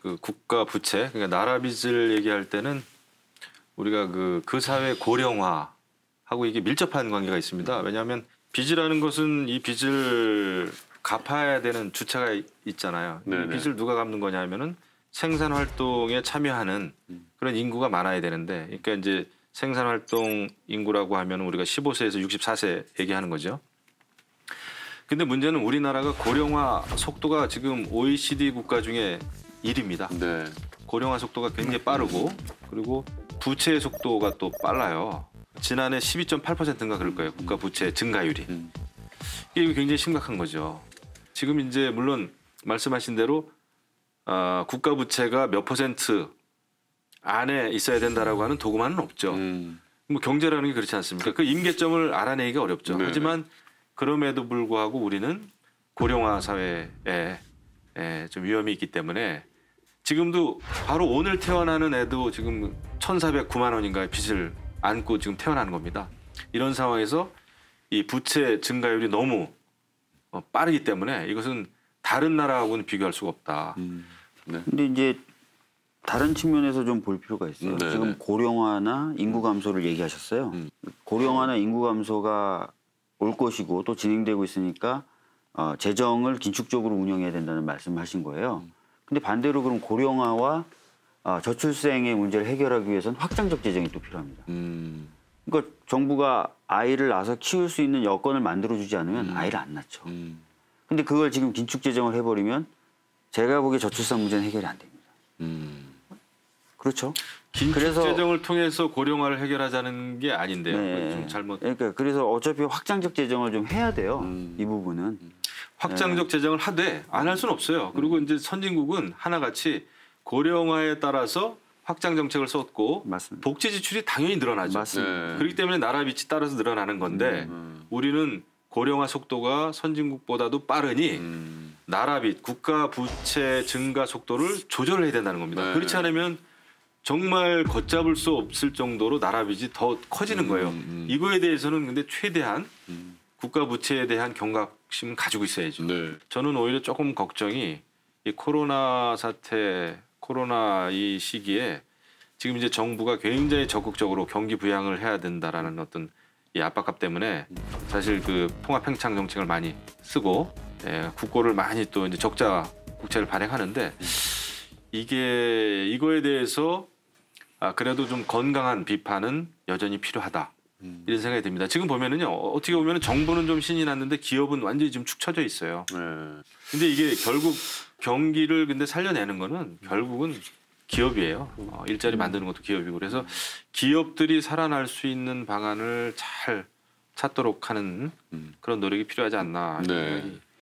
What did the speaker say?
그 국가 부채, 그러니까 나라 빚을 얘기할 때는 우리가 그 사회 고령화하고 이게 밀접한 관계가 있습니다. 왜냐하면 빚이라는 것은 이 빚을 갚아야 되는 주체가 있잖아요. 이 빚을 누가 갚는 거냐면은 생산 활동에 참여하는 그런 인구가 많아야 되는데, 그러니까 이제 생산 활동 인구라고 하면 우리가 15세에서 64세 얘기하는 거죠. 근데 문제는 우리나라가 고령화 속도가 지금 OECD 국가 중에 1위입니다. 네. 고령화 속도가 굉장히 빠르고 그리고 부채 속도가 또 빨라요. 지난해 12.8%인가 그럴 거예요. 국가 부채 증가율이. 이게 굉장히 심각한 거죠. 지금 이제 물론 말씀하신 대로 국가 부채가 몇 % 안에 있어야 된다라고 하는 도구만은 없죠. 뭐 경제라는 게 그렇지 않습니까? 그 임계점을 알아내기가 어렵죠. 네네. 하지만 그럼에도 불구하고 우리는 고령화 사회에 좀 위험이 있기 때문에 지금도 바로 오늘 태어나는 애도 지금 1,409만 원인가의 빚을 안고 지금 태어나는 겁니다. 이런 상황에서 이 부채 증가율이 너무 빠르기 때문에 이것은 다른 나라하고는 비교할 수가 없다. 네. 근데 이제 다른 측면에서 좀 볼 필요가 있어요. 네네. 지금 고령화나 인구 감소를 얘기하셨어요. 고령화나 인구 감소가 올 것이고 또 진행되고 있으니까 재정을 긴축적으로 운영해야 된다는 말씀하신 거예요. 근데 반대로 그럼 고령화와 저출생의 문제를 해결하기 위해서는 확장적 재정이 또 필요합니다. 그러니까 정부가 아이를 낳아서 키울 수 있는 여건을 만들어주지 않으면 아이를 안 낳죠. 근데 그걸 지금 긴축 재정을 해버리면 제가 보기에 저출산 문제는 해결이 안 됩니다. 그렇죠. 긴축 재정을 통해서 고령화를 해결하자는 게 아닌데요. 네. 좀 잘못. 그러니까 그래서 어차피 확장적 재정을 좀 해야 돼요. 이 부분은. 확장적 재정을 하되 안 할 수는 없어요. 그리고 이제 선진국은 하나같이 고령화에 따라서 확장 정책을 썼고 맞습니다. 복지 지출이 당연히 늘어나죠. 맞습니다. 그렇기 때문에 나라 빚이 따라서 늘어나는 건데 우리는 고령화 속도가 선진국보다도 빠르니 나라 빚, 국가 부채 증가 속도를 조절해야 된다는 겁니다. 그렇지 않으면 정말 걷잡을 수 없을 정도로 나라 빚이 더 커지는 거예요. 이거에 대해서는 근데 최대한 국가 부채에 대한 경각심을 가지고 있어야죠. 네. 저는 오히려 조금 걱정이 이 코로나 사태, 코로나 이 시기에 지금 이제 정부가 굉장히 적극적으로 경기 부양을 해야 된다라는 어떤 이 압박감 때문에 사실 그 통합 팽창 정책을 많이 쓰고 국고를 많이 또 이제 적자 국채를 발행하는데 이거에 대해서 그래도 좀 건강한 비판은 여전히 필요하다. 이런 생각이 듭니다. 지금 보면은요, 어떻게 보면 정부는 좀 신이 났는데 기업은 완전히 지금 축 처져 있어요. 근데 이게 결국 경기를 근데 살려내는 거는 결국은 기업이에요. 일자리 만드는 것도 기업이고. 그래서 기업들이 살아날 수 있는 방안을 잘 찾도록 하는 그런 노력이 필요하지 않나. 네.